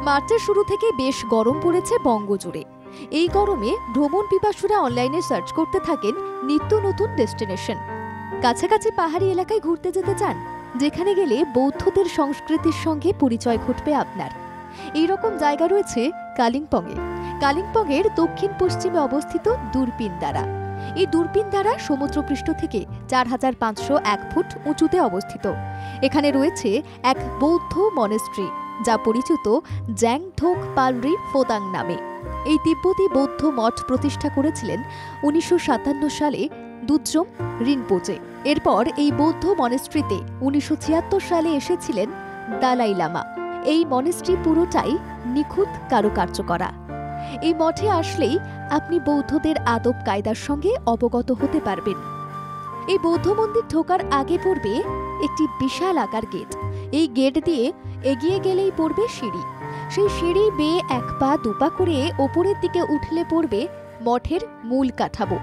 মার্চের শুরু থেকে বেশ গরম পড়েছে বঙ্গজুড়ে। এই গরমে ভ্রমণ পিপাসুরা অনলাইনে সার্চ করতে থাকেন নিত্য নতুন ডেস্টিনেশন। কাছাকাছি পাহাড়ি এলাকায় ঘুরতে যেতে চান, যেখানে গেলে বৌদ্ধদের সংস্কৃতির সঙ্গে পরিচয় ঘটবে আপনার। এইরকম জায়গা রয়েছে কালিম্পংয়ে। কালিম্পংয়ের দক্ষিণ পশ্চিমে অবস্থিত দুরপিনদারা। এই দুরপিনদারা সমুদ্রপৃষ্ঠ থেকে ৪৫০১ ফুট উঁচুতে অবস্থিত। এখানে রয়েছে এক বৌদ্ধ মনেস্ট্রি, যা পরিচিত জ্যাংধোক পালরি ফোদাং নামে। এই তিব্বতী বৌদ্ধ মঠ প্রতিষ্ঠা করেছিলেন ১৯৫৭ সালে দুদ্জোম রিনপোচে। এরপর এই বৌদ্ধ মনেস্ট্রিতে ১৯৭৬ সালে এসেছিলেন দালাই লামা। এই মনেস্ট্রি পুরোটাই নিখুঁত কারুকার্য করা। এই মঠে আসলেই আপনি বৌদ্ধদের আদব কায়দার সঙ্গে অবগত হতে পারবেন। এই বৌদ্ধ মন্দির ঢোকার আগে পড়বে একটি বিশাল আকার গেট। এই গেট দিয়ে এগিয়ে গেলেই পড়বে সিঁড়ি। সেই সিঁড়ি বেয়ে এক পা দুপা করে ওপরের দিকে উঠলে পড়বে মঠের মূল কাঠামো।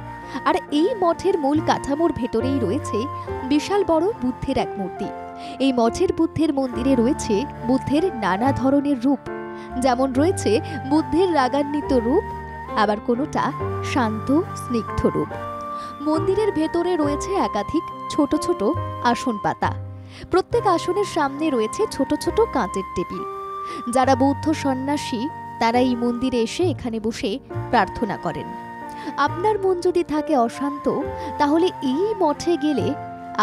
আর এই মঠের মূল কাঠামোর ভেতরেই রয়েছে বিশাল বড় বুদ্ধের এক মূর্তি। এই মঠের বুদ্ধের মন্দিরে রয়েছে বুদ্ধের নানা ধরনের রূপ, যেমন রয়েছে বুদ্ধের রাগান্বিত রূপ, আবার কোনোটা শান্ত স্নিগ্ধ রূপ। মন্দিরের ভেতরে রয়েছে একাধিক ছোট ছোট আসন পাতা। প্রত্যেক আসনের সামনে রয়েছে ছোট ছোট কাঁচের টেবিল। যারা বৌদ্ধ সন্ন্যাসী তারা এই মন্দিরে এসে এখানে বসে প্রার্থনা করেন। আপনার মন যদি থাকে অশান্ত, তাহলে এই মঠে গেলে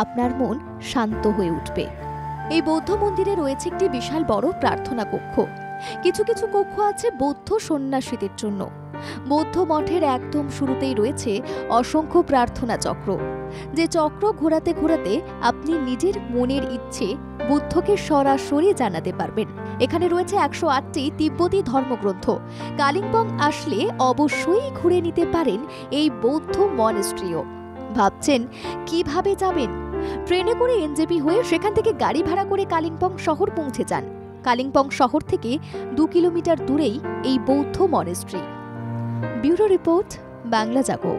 আপনার মন শান্ত হয়ে উঠবে। এই বৌদ্ধ মন্দিরে রয়েছে একটি বিশাল বড় প্রার্থনা কক্ষ। কিছু কিছু কক্ষ আছে বৌদ্ধ সন্ন্যাসীদের জন্য। বৌদ্ধ মঠের একদম শুরুতেই রয়েছে অসংখ্য প্রার্থনা চক্র, যে চক্র ঘোরাতে ঘোরাতে আপনি নিজের মনের ইচ্ছে বুদ্ধকে সরাসরি জানাতে পারবেন। এখানে রয়েছে ১০৮টি তিব্বতী ধর্মগ্রন্থ। কালিম্পং আসলে অবশ্যই ঘুরে নিতে পারেন এই বৌদ্ধ মনেস্ট্রিও। ভাবছেন কিভাবে যাবেন? ট্রেনে করে এনজেপি হয়ে সেখান থেকে গাড়ি ভাড়া করে কালিম্পং শহর পৌঁছে যান। কালিম্পং শহর থেকে ২ কিলোমিটার দূরেই এই বৌদ্ধ মনেস্ট্রি। ব্যুরো রিপোর্ট, বাংলা জাগো।